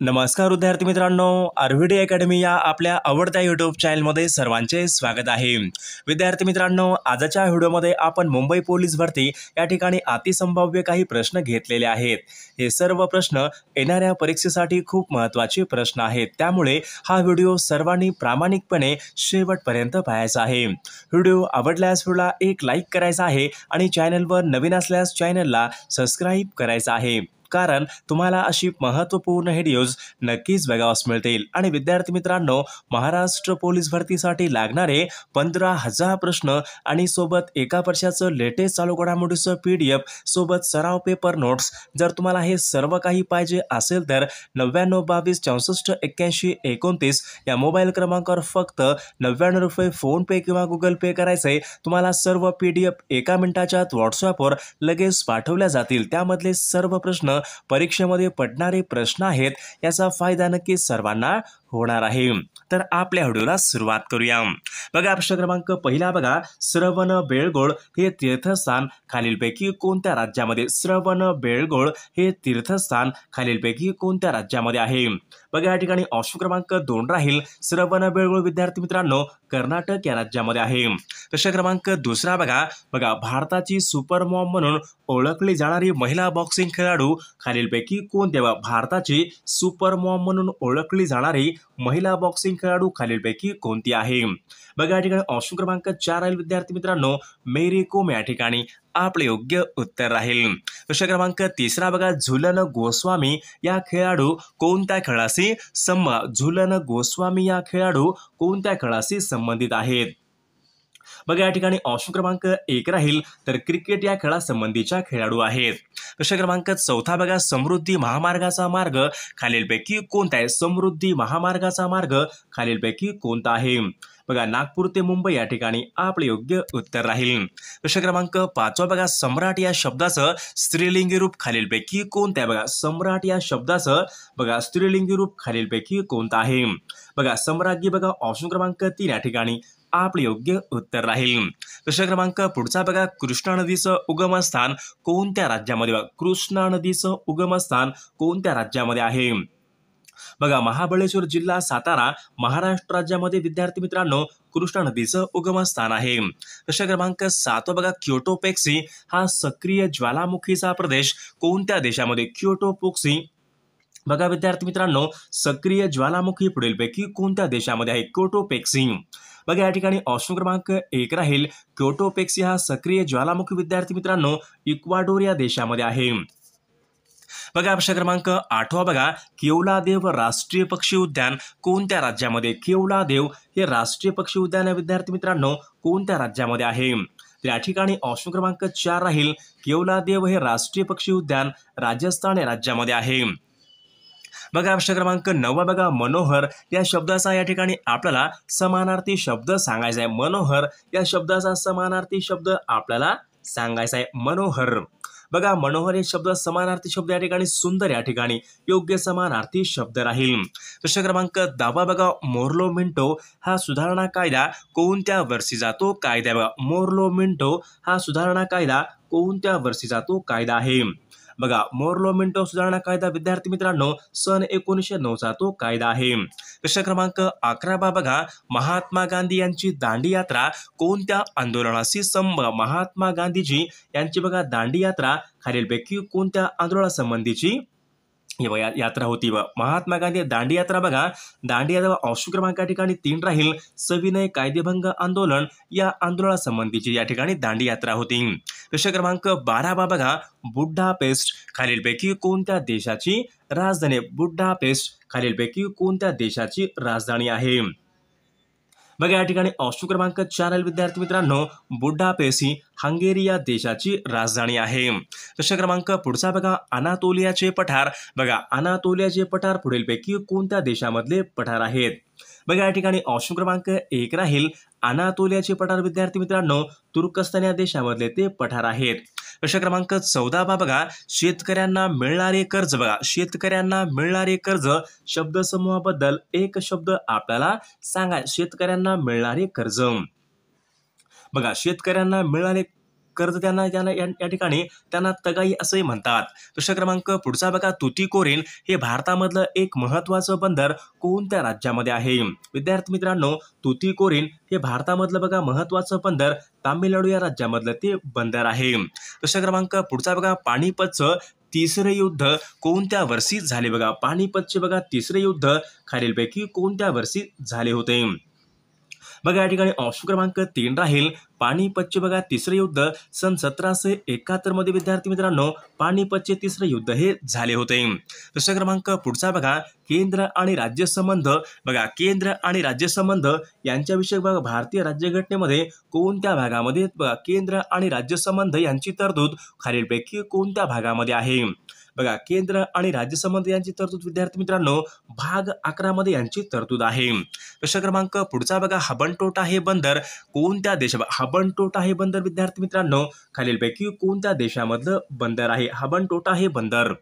नमस्कार विद्यार्थी मित्रांनो, आरव्हीडी अकॅडमी या आपल्या आवडत्या यूट्यूब चॅनलमध्ये सर्वांचे स्वागत आहे। विद्यार्थी मित्रांनो, आजच्या व्हिडिओमध्ये आपण मुंबई पोलीस भरती या ठिकाणी अतिसंभाव्य काही प्रश्न घेतलेले आहेत। हे सर्व प्रश्न येणाऱ्या परीक्षेसाठी खूप महत्त्वाचे प्रश्न आहेत, त्यामुळे हा व्हिडिओ सर्वांनी प्रामाणिकपणे शेवटपर्यंत पाहायचा आहे। व्हिडिओ आवडल्यास व्हिडिओला एक लाईक करायचा आहे आणि चॅनलवर नवीन असल्यास चॅनलला सबस्क्राईब करायचं आहे, कारण तुम्हाला अशी महत्त्वपूर्ण व्हिडिओज नक्कीच बघावयास मिळतील। आणि विद्यार्थी मित्रांनो, महाराष्ट्र पोलीस भरतीसाठी लागणारे 15,000 प्रश्न आणि सोबत एका वर्षाचं लेटेस्ट चालू घडामोडीचं PDF सोबत सराव पेपर नोट्स, जर तुम्हाला हे सर्व काही पाहिजे असेल तर 9922648129 या मोबाईल क्रमांकावर फक्त 99 रुपये फोन पे किंवा गुगल पे करायचे। तुम्हाला सर्व PDF एका मिनिटाच्या आत व्हॉट्सअपवर लगेच पाठवल्या जातील। त्यामधले सर्व प्रश्न परीक्षेमध्ये पडणारे प्रश्न आहेत, याचा फायदा नक्कीच सर्वांना होणार आहे। तर आपल्या व्हिडिओला सुरुवात करूया। बघा, प्रश्न क्रमांक पहिला बघा, श्रवणबेळगोळ हे तीर्थस्थान खालीलपैकी कोणत्या राज्यामध्ये? श्रवणबेळगोळ हे तीर्थस्थान खालीलपैकी कोणत्या राज्यामध्ये आहे? बघा, या ठिकाणी ऑप्शन क्रमांक 2 राहील। श्रवणबेळगोळ विद्यार्थी मित्रांनो कर्नाटक या राज्यामध्ये आहे। प्रश्न क्रमांक दुसरा बघा, भारताची सुपर मॉम म्हणून ओळखली जाणारी महिला बॉक्सिंग खेळाडू खालीलपैकी कोणत्या? भारताची सुपर मॉम म्हणून ओळखली जाणारी महिला बॉक्सिंग खेळाडू खालीलपैकी कोणती आहे? बघा, या ठिकाणी ऑप्शन क्रमांक 4 राहील विद्यार्थी मित्रांनो, मेरी कोम या ठिकाणी आपले योग्य उत्तर राहील। प्रश्न क्रमांक तिसरा बघा, झुलन गोस्वामी या खेळाडू कोणत्या खेळाशी झुलन गोस्वामी या खेळाडू कोणत्या खेळाशी संबंधित आहेत? बघा, या ठिकाणी ऑप्शन क्रमांक 1 राहील, तर क्रिकेट या खेळासंबंधीच्या खेळाडू आहेत। प्रश्न क्रमांक 4 बघा, समृद्धी महामार्गाचा मार्ग खालीलपैकी कोणता आहे? समृद्धी महामार्गाचा मार्ग खालीलपैकी कोणता आहे? बघा, नागपूर ते मुंबई या ठिकाणी आपले योग्य उत्तर राहील। प्रश्न क्रमांक 5 बघा, सम्राट या शब्दाचं स्त्रीलिंगी रूप खालीलपैकी कोणतं आहे? बघा, सम्राट या शब्दाचं स्त्रीलिंगी रूप खालीलपैकी कोणतं आहे? बघा, सम्राज्ञी बघा, ऑप्शन क्रमांक 3 या ठिकाणी आपले योग्य उत्तर राहील। प्रश्न क्रमांक पुढचा बघा, कृष्णा नदीचं उगमस्थान कोणत्या राज्यामध्ये? बघा, कृष्णा नदीचं उगमस्थान कोणत्या राज्यामध्ये आहे? बघा, महाबळेश्वर जिल्हा सातारा महाराष्ट्र राज्यामध्ये विद्यार्थी मित्रांनो कृष्णा नदीचं उगमस्थान आहे। प्रश्न क्रमांक 7 बघा, क्योटोपेक्सी हा सक्रिय ज्वालामुखीचा प्रदेश कोणत्या देशामध्ये? क्योटोपेक्सी बघा विद्यार्थी मित्रांनो, सक्रिय ज्वालामुखी पुढीलपैकी कोणत्या देशामध्ये आहे? क्योटोपेक्सी। बघा, या ठिकाणी ऑप्शन क्रमांक 1 राहील, क्योटोपेक्सी हा सक्रिय ज्वालामुखी विद्यार्थी मित्रांनो इक्वाडोर या देशामध्ये आहे। बघा, प्रश्न क्रमांक 8 बघा, केवलादेव राष्ट्रीय पक्षी उद्यान कोणत्या राज्यामध्ये? केवलादेव हे राष्ट्रीय पक्षी उद्यान विद्यार्थी मित्रांनो कोणत्या राज्यामध्ये आहे? या ठिकाणी ऑप्शन क्रमांक 4 राहील, केवलादेव हे राष्ट्रीय पक्षी उद्यान राजस्थान या राज्यामध्ये आहे। बघा, प्रश्न क्रमांक 9 बघा, मनोहर या शब्दाचा या ठिकाणी आपल्याला समानार्थी शब्द सांगायचा आहे। मनोहर या शब्दाचा समानार्थी शब्द आपल्याला सांगायचा आहे, मनोहर। बघा, मनोहर हे शब्द समानार्थी शब्द या ठिकाणी सुंदर या ठिकाणी योग्य समानार्थी शब्द राहील। प्रश्न क्रमांक 10 बघा, मोर्लो मिंटो हा सुधारणा कायदा कोणत्या वर्षी जातो? कायदा बघा, मोर्लो मिंटो हा सुधारणा कायदा कोणत्या वर्षीचा तो कायदा आहे? बघा, मोर्लो मिंटो सुधारणा कायदा विद्यार्थी मित्रांनो सन 1909 चा तो कायदा आहे। प्रश्न क्रमांक 11 बघा, महात्मा गांधी यांची दांडी यात्रा कोणत्या आंदोलनाशी महात्मा गांधीजी यांची बघा दांडी यात्रा खालीलपैकी कोणत्या आंदोलनासंबंधीची यात्रा होती? महात्मा गांधी दांडी यात्रा बघा, दांडी यात्रा ऑप्शन क्रमांक या ठिकाणी 3 राहील, सविनय कायदेभंग आंदोलन या आंदोलनासंबंधीची या ठिकाणी दांडी यात्रा होती। प्रश्न क्रमांक 12 बघा, बुडापेस्ट खालीलपैकी कोणत्या देशाची राजधानी? बुडापेस्ट खालीलपैकी कोणत्या देशाची राजधानी आहे? बघा, या ठिकाणी ऑप्शन क्रमांक 4 विद्यार्थी मित्रांनो, बुडापेस्ट ही हंगेरी या देशाची राजधानी आहे। प्रश्न क्रमांक पुढचा बघा, अनातोलियाचे पठार बघा, अनातोलियाचे पठार पुढीलपैकी कोणत्या देशामधले पठार आहेत? बघा, या ठिकाणी ऑप्शन क्रमांक 1 राहील, अनातोलियाचे पठार विद्यार्थी मित्रांनो तुर्कस्तान या देशामधले ते पठार आहेत। प्रश्न क्रमांक 14 बघा, शेतकऱ्यांना मिळणारे कर्ज बघा, शेतकऱ्यांना मिळणारे कर्ज शब्दसमूहाबद्दल एक शब्द आपल्याला सांगा। शेतकऱ्यांना मिळणारे कर्ज बघा, शेतकऱ्यांना मिळणारे कर्ज त्यांना त्यांना या ठिकाणी त्यांना तगाई असंही म्हणतात. प्रश्न क्रमांक पुढचा बघा, तुतीकोरीन हे भारतामधलं एक महत्त्वाचं बंदर कोणत्या राज्यामध्ये आहे? विद्यार्थी मित्रांनो, तुतीकोरीन हे भारतामधलं बघा महत्त्वाचं बंदर तामिळनाडू या राज्यामधलं ते बंदर आहे. प्रश्न क्रमांक पुढचा बघा, पानिपतचं तिसरे युद्ध कोणत्या वर्षी झाले? बघा, पानिपतचे बघा तिसरे युद्ध खालीलपैकी कोणत्या वर्षी झाले होते? बघा या ठिकाणी ऑप्शन क्रमांक 3 राहील. पानिपतचे बघा तिसरे युद्ध सन 1771 मध्ये विद्यार्थी मित्रांनो पानिपतचे तिसरे युद्ध हे झाले होते. प्रश्न क्रमांक पुढचा बघा, केंद्र आणि राज्य संबंध. बघा, केंद्र आणि राज्य संबंध यांच्याविषयी बघा भारतीय राज्यघटनेमध्ये कोणत्या भागामध्ये बघा केंद्र आणि राज्य संबंध यांची तरतूद खालीलपैकी कोणत्या भागामध्ये आहे? बघा, केंद्र आणि राज्य संबंध यांची तरतूद विद्यार्थी मित्रांनो भाग 11 मध्ये यांची तरतूद आहे. प्रश्न क्रमांक पुढचा बघा, हबनटोटा हे बंदर कोणत्या देशा हबनटोटा हे बंदर विद्यार्थी मित्रांनो खालीलपैकी कोणत्या देशामधलं बंदर आहे? हबनटोटा हे बंदर.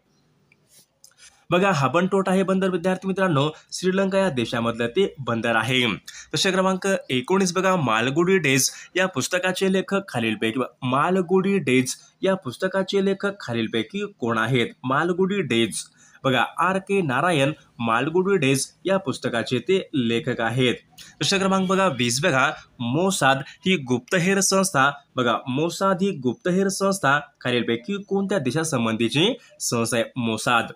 बघा, हबनटोटा हे बंदर विद्यार्थी मित्रांनो श्रीलंका या देशामधलं ते बंदर आहे. प्रश्न क्रमांक 19 बघा, मालगुडी डेज या पुस्तकाचे लेखक खालीलपैकी मालगुडी डेज या पुस्तकाचे लेखक खालीलपैकी कोण आहेत? मालगुडी डेज. बघा, R.K. नारायण मालगुडी डेज या पुस्तकाचे ते लेखक आहेत. प्रश्न क्रमांक बघा 20 बघा, मोसाद ही गुप्तहेर संस्था. बघा, मोसाद ही गुप्तहेर संस्था खालीलपैकी कोणत्या देशासंबंधीची संस्था आहे? मोसाद.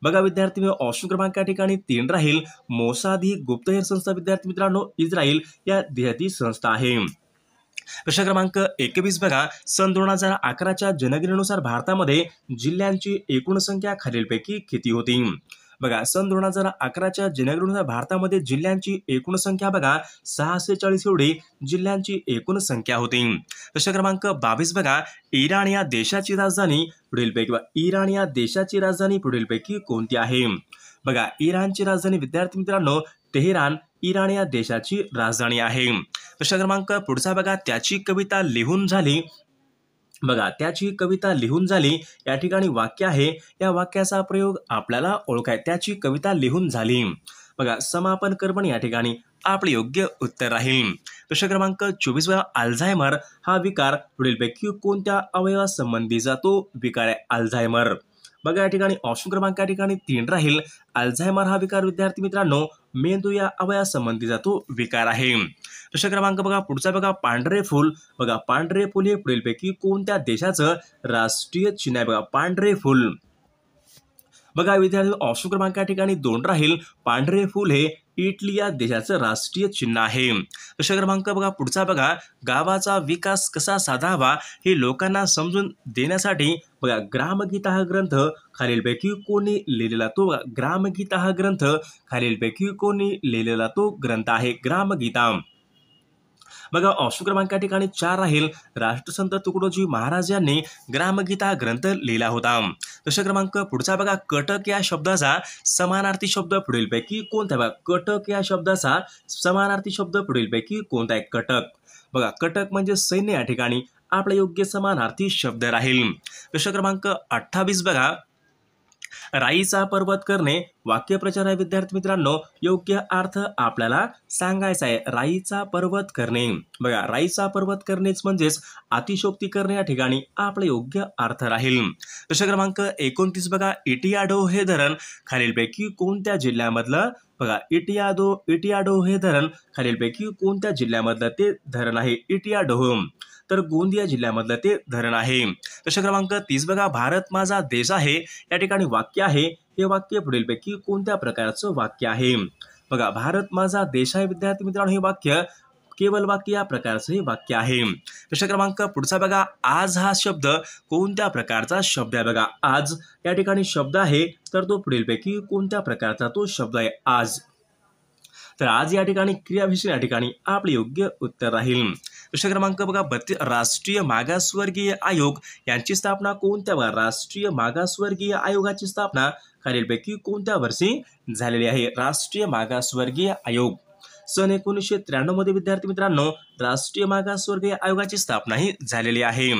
बघा विद्यार्थी ऑप्शन क्रमांक या ठिकाणी 3 राहील. मोसाद ही गुप्तहेर संस्था विद्यार्थी मित्रांनो इस्रायल या देशाची संस्था आहे. प्रश्न क्रमांक 21 बघा, सन 2011च्या जनगणनेनुसार भारतामध्ये जिल्ह्यांची एकूण संख्या खालीलपैकी किती होती? बघा, सन 2011च्या जनगणनेनुसार भारतामध्ये जिल्ह्यांची एकूण संख्या बघा 640 एवढी जिल्ह्यांची एकूण संख्या होती. प्रश्न क्रमांक 22 बघा, इराण या देशाची राजधानी पुढीलपैकी इराण या देशाची राजधानी पुढीलपैकी कोणती आहे? बघा, इराणची राजधानी विद्यार्थी मित्रांनो तेहरान इराण या देशाची राजधानी आहे. प्रश्न क्रमांक पुढचा बघा, त्याची कविता लिहून झाली. बघा, त्याची कविता लिहून झाली या ठिकाणी वाक्य आहे. या वाक्याचा प्रयोग आपल्याला ओळखाय. त्याची कविता लिहून झाली. बघा, समापन कर्मण या ठिकाणी आपले योग्य उत्तर राहील. प्रश्न क्रमांक 24 बघा, अल्झायमर हा विकार पुढीलपैकी कोणत्या अवयवासंबंधीचा तो विकार आहे? अल्झायमर. बघा या ठिकाणी ऑप्शन क्रमांक या ठिकाणी 3 राहील. अल्झायमर हा विकार विद्यार्थी मित्रांनो मेंदू या अवयवासंबंधीचा तो विकार आहे. प्रश्न क्रमांक बघा पुढचा बघा, पांढरे फूल. बघा, पांढरे फूल हे पुढीलपैकी कोणत्या देशाचं राष्ट्रीय चिन्ह आहे? बघा, पांढरे फूल. बघा विद्यार्थी ऑप्शन क्रमांक या ठिकाणी 2 राहील. पांढरे फूल हे इटली या देशाचं राष्ट्रीय चिन्ह आहे. प्रश्न क्रमांक बघा पुढचा बघा, गावाचा विकास कसा साधावा हे लोकांना समजून देण्यासाठी बघा ग्रामगीता हा ग्रंथ खालीलपैकी कोणी लिहिलेला? तो ग्रामगीता हा ग्रंथ खालीलपैकी कोणी लिहिलेला तो ग्रंथ आहे? ग्रामगीता. बघा ऑप्शन क्रमांक या ठिकाणी 4 राहील. राष्ट्रसंत तुकडोजी महाराज यांनी ग्रामगीता हा ग्रंथ लिहिला होता. प्रश्न क्रमांक पुढचा बघा, कटक या शब्दाचा समानार्थी शब्द पुढीलपैकी कोणता? बघा, कटक या शब्दाचा समानार्थी शब्द पुढीलपैकी कोणता आहे? कटक. बघा, कटक म्हणजे सैन्य या ठिकाणी आपला योग्य समानार्थी शब्द राहील. प्रश्न क्रमांक 28 बघा, राईचा पर्वत करणे वाक्यप्रचार आहे विद्यार्थी मित्रांनो योग्य अर्थ आपल्याला सांगायचा आहे. राईचा पर्वत करणे. बघा, राईचा पर्वत करणेच म्हणजेच अतिशोक्ती करणे या ठिकाणी आपला योग्य अर्थ राहील. प्रश्न क्रमांक 29 बघा, इटियाडो हे धरण खालीलपैकी कोणत्या जिल्ह्यामधलं? बघा, इटियाडो हे धरण खालीलपैकी कोणत्या जिल्ह्यामधलं ते धरण आहे? इटियाडो. तर गोंदिया जिल्ह्यामधलं ते धरण आहे. प्रश्न क्रमांक 30 बघा, भारत माझा देश आहे या ठिकाणी वाक्य आहे. हे वाक्य पुढीलपैकी कोणत्या प्रकारचं वाक्य आहे? बघा, भारत माझा देश आहे विद्यार्थी मित्रांनो हे वाक्य केवळ वाक्य या प्रकारचं हे वाक्य आहे. प्रश्न क्रमांक पुढचा बघा, आज हा शब्द कोणत्या प्रकारचा शब्द आहे? बघा, आज या ठिकाणी शब्द आहे तर तो पुढीलपैकी कोणत्या प्रकारचा तो शब्द आहे? आज. तर आज या ठिकाणी क्रियाविशेषण या ठिकाणी आपले योग्य उत्तर राहील. प्रश्न क्रमांक बघा 32, राष्ट्रीय मागासवर्गीय आयोग यांची स्थापना कोणत्या? बघा, राष्ट्रीय मागासवर्गीय आयोगाची स्थापना खालीलपैकी कोणत्या वर्षी झालेली आहे? राष्ट्रीय मागासवर्गीय आयोग सन 1993 मध्ये विद्यार्थी मित्रांनो राष्ट्रीय मागासवर्गीय आयोगाची स्थापना ही झालेली आहे.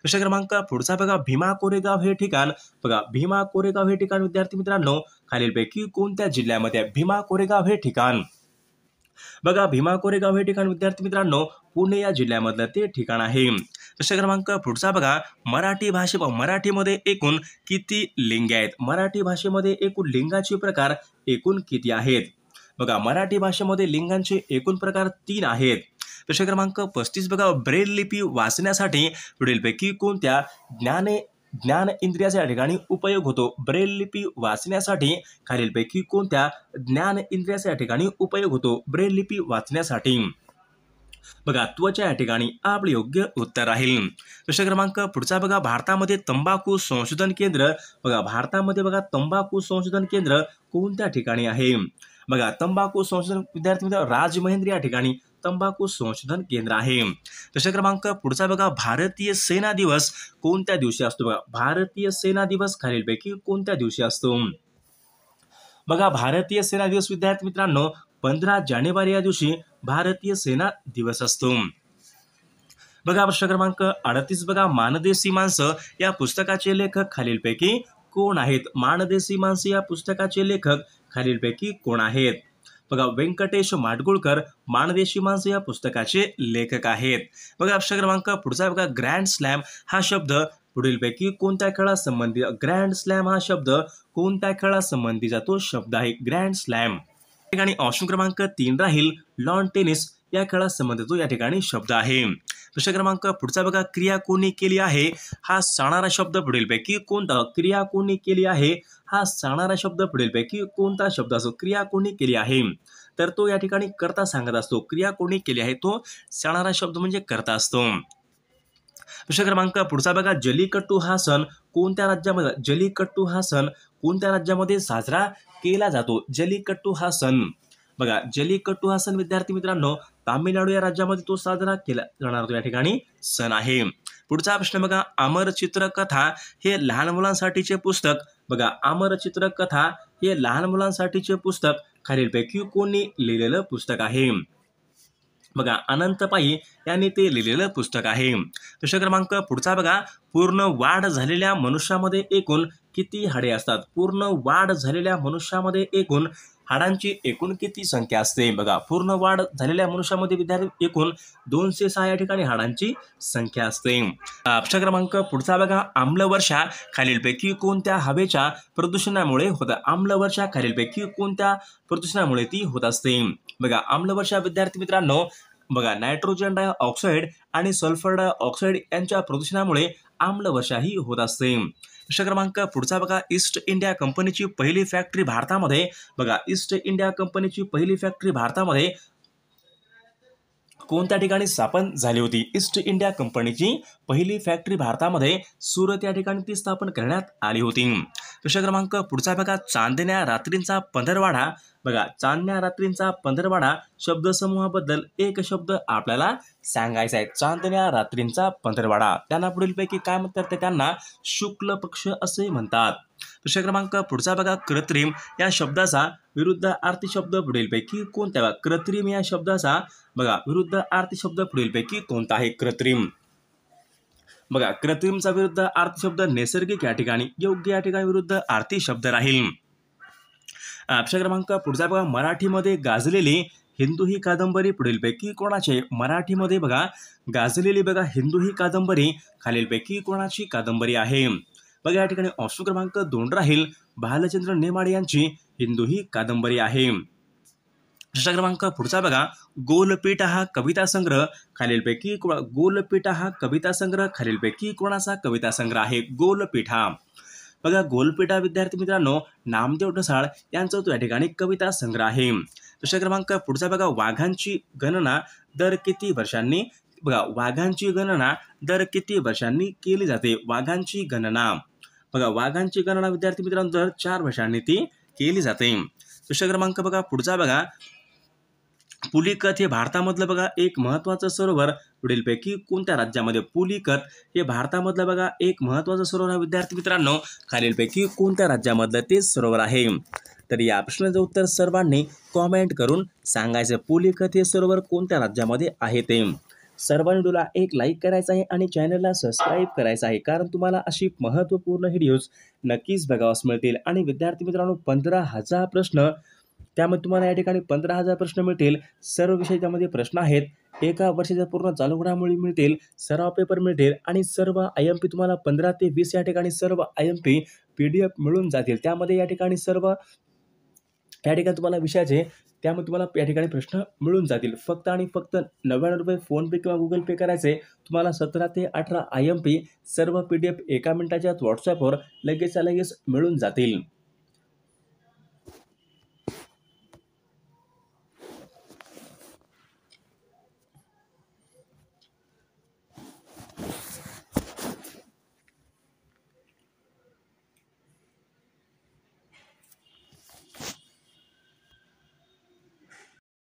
प्रश्न क्रमांक पुढचा बघा, भीमा कोरेगाव हे ठिकाण. बघा, भीमा कोरेगाव हे ठिकाण विद्यार्थी मित्रांनो खालीलपैकी कोणत्या जिल्ह्यामध्ये आहे? भीमा कोरेगाव हे ठिकाण. बघा, भीमा कोरेगाव हे ठिकाण विद्यार्थी मित्रांनो पुणे या जिल्ह्यामधलं ते ठिकाण आहे. प्रश्न क्रमांक पुढचा बघा, मराठीमध्ये एकूण किती लिंगे आहेत? मराठी भाषेमध्ये एकूण लिंगाचे प्रकार एकूण किती आहेत? बघा, मराठी भाषेमध्ये लिंगांचे एकूण प्रकार 3 आहेत. प्रश्न क्रमांक 35 बघा, ब्रेल लिपी वाचण्यासाठी पुढीलपैकी कोणत्या ज्ञान इंद्रियाचा या ठिकाणी उपयोग होतो? ब्रेल लिपी वाचण्यासाठी खालीलपैकी कोणत्या ज्ञान इंद्रियाचा या ठिकाणी उपयोग होतो? ब्रेल लिपी वाचण्यासाठी बघा, त्वचा या ठिकाणी आपले योग्य उत्तर राहील. प्रश्न क्रमांक पुढचा बघा, भारतामध्ये तंबाखू संशोधन केंद्र तंबाखू संशोधन केंद्र कोणत्या ठिकाणी आहे? बघा, तंबाखू संशोधन विद्यार्थी मित्र राजमहेंद्र या ठिकाणी तंबाखू संशोधन केंद्र आहे. प्रश्न क्रमांक पुढचा बघा, भारतीय सेना दिवस कोणत्या दिवशी असतो? बघा, भारतीय सेना दिवस खालीलपैकी कोणत्या दिवशी असतो? बघा, भारतीय सेना दिवस विद्यार्थी मित्रांनो 15 जानेवारी या दिवशी भारतीय सेना दिवस असतो. बघा, प्रश्न क्रमांक 38 बघा, मानदेशी माणसं या पुस्तकाचे लेखक खालीलपैकी कोण आहेत? मानदेशी माणसं या पुस्तकाचे लेखक खालीलपैकी कोण आहेत? बघा, व्यंकटेश माडगुळकर मानदेशी माणसं या पुस्तकाचे लेखक आहेत. बघा, प्रश्न क्रमांक पुढचा बघा, ग्रँड स्लॅम हा शब्द पुढीलपैकी कोणत्या खेळासंबंधी? ग्रँड स्लॅम हा शब्द कोणत्या खेळासंबंधीचा तो शब्द आहे? Grand slam. या ठिकाणी ऑप्शन क्रमांक 3 राहील लॉन टेनिस या खेळासंबंधी तो या ठिकाणी शब्द आहे. प्रश्न क्रमांक पुढचा बघा, क्रिया कोणी केली आहे हा सांगणारा शब्द पुढीलपैकी कोणता? क्रिया कोणी केली आहे हा सांगणारा शब्द पुढीलपैकी कोणता शब्द असतो? क्रिया कोणी केली आहे तर तो या ठिकाणी कर्ता सांगत असतो. क्रिया कोणी केली आहे तो सांगणारा शब्द म्हणजे कर्ता असतो. प्रश्न क्रमांक पुढचा बघा, जल्लीकट्टू हा सण कोणत्या राज्यामध्ये साजरा केला जातो? जल्लीकट्टू हा सण बघा, जल्लीकट्टू हा सण विद्यार्थी मित्रांनो तामिळनाडू या राज्यामध्ये तो साजरा केला जाणारा तो या ठिकाणी सण आहे. पुढचा प्रश्न बघा, अमर चित्रकथा हे लहान मुलांसाठीचे पुस्तक. बघा, अमर चित्रकथा हे लहान मुलांसाठीचे पुस्तक खालीलपैकी कोणी लिहिलेलं पुस्तक आहे? बघा, अनंत पै यांनी ते लिहिलेलं पुस्तक आहे. प्रश्न क्रमांक पुढचा बघा, पूर्ण वाढ झालेल्या मनुष्यामध्ये एकूण किती हाडे असतात? पूर्ण वाढ झालेल्या मनुष्यामध्ये एकूण हाडांची एकूण किती संख्या असते? बघा, पूर्ण वाढ झालेल्या मनुष्यामध्ये विद्यार्थी एकूण 206 या ठिकाणी हाडांची संख्या असते. प्रश्न क्रमांक पुढचा बघा, आम्लवर्षा खालीलपैकी कोणत्या हवेच्या प्रदूषणामुळे होतं? आम्लवर्षा खालीलपैकी कोणत्या प्रदूषणामुळे ती होत असते? बघा, आम्लवर्षा विद्यार्थी मित्रांनो बघा, नायट्रोजन डायऑक्साईड आणि सल्फर डायऑक्साईड यांच्या प्रदूषणामुळे आम्लवर्षा ही होत असते. प्रश्न क्रमांक पुढचा बघा, ईस्ट इंडिया कंपनीची पहिली फॅक्टरी भारतामध्ये बघा, ईस्ट इंडिया कंपनीची पहिली फॅक्टरी भारतामध्ये कोणत्या ठिकाणी स्थापन झाली होती? ईस्ट इंडिया कंपनीची पहिली फॅक्टरी भारतामध्ये सुरत या ठिकाणी ती स्थापन करण्यात आली होती. प्रश्न क्रमांक पुढचा बघा, चांदण्या रात्रींचा पंधरवाडा. बघा, चांदण्या रात्रींचा पंधरवाडा शब्दसमूहाबद्दल एक शब्द आपल्याला सांगायचा आहे. चांदण्या रात्रींचा पंधरवाडा त्यांना पुढीलपैकी काय म्हणतात? तर त्यांना शुक्ल पक्ष असे म्हणतात. प्रश्न क्रमांक पुढचा बघा, कृत्रिम या शब्दाचा विरुद्धार्थी शब्द पुढीलपैकी कोणत्या? कृत्रिम या शब्दाचा बघा विरुद्धार्थी शब्द पुढीलपैकी कोणता आहे? कृत्रिम. बघा, कृत्रिमचा विरुद्धार्थी शब्द नैसर्गिक या ठिकाणी योग्य या ठिकाणी विरुद्धार्थी शब्द राहील. प्रश्न क्रमांक पुढचा बघा, मराठीमध्ये गाजलेली हिंदू ही कादंबरी पुढीलपैकी कोणाची? मराठीमध्ये बघा गाजलेली बघा हिंदू ही कादंबरी खालीलपैकी कोणाची कादंबरी आहे? बघा, या ठिकाणी ऑप्शन क्रमांक 2 राहील भालचंद्र नेमाडे यांची हिंदू ही कादंबरी आहे. प्रश्न क्रमांक पुढचा बघा, गोलपीठ हा कविता संग्रह खालीलपैकी कोणाचा कविता संग्रह आहे? गोलपीठ हा बघा, गोलपीठ हा विद्यार्थी मित्रांनो नामदेव ढसाळ यांचा तो या ठिकाणी कविता संग्रह आहे. प्रश्न क्रमांक पुढचा बघा, वाघांची गणना दर किती वर्षांनी केली जाते? वाघांची गणना बघा, वाघांची गणना विद्यार्थी मित्रांनो दर 4 वर्षांनी ती केली जाते. प्रश्न क्रमांक बघा पुढचा बघा, पुलिकत हे भारतामधलं बघा एक महत्वाचं सरोवर पुढीलपैकी कोणत्या राज्यामध्ये? पुलिकत हे भारतामधलं बघा एक महत्वाचं सरोवर विद्यार्थी मित्रांनो खालीलपैकी कोणत्या राज्यामधलं ते सरोवर आहे? तर या प्रश्नाचं उत्तर सर्वांनी कॉमेंट करून सांगायचं. पुलिकत हे सरोवर कोणत्या राज्यामध्ये आहे ते? सर्वांनी तुला एक लाईक करायचं आहे आणि चॅनलला सबस्क्राईब करायचं आहे, कारण तुम्हाला अशी महत्त्वपूर्ण व्हिडिओज नक्कीच बघावास मिळतील. आणि विद्यार्थी मित्रांनो 15,000 प्रश्न त्यामध्ये तुम्हाला या ठिकाणी 15,000 प्रश्न मिळतील. सर्व विषय त्यामध्ये प्रश्न आहेत. एका वर्षाच्या पूर्ण चालू घडामोडी मिळतील, सराव पेपर मिळतील आणि सर्व IMP तुम्हाला 15 ते 20 या ठिकाणी सर्व IMP PDF मिळून जातील. त्यामध्ये या ठिकाणी तुम्हाला विषयाचे त्यामध्ये तुम्हाला या ठिकाणी प्रश्न मिळून जातील. फक्त आणि फक्त ₹99 फोनपे किंवा Google Pe करायचे. तुम्हाला 17 ते 18 IMP सर्व PDF एका मिनिटाच्या आत WhatsAppवर लगेचच्या लगेच मिळून जातील.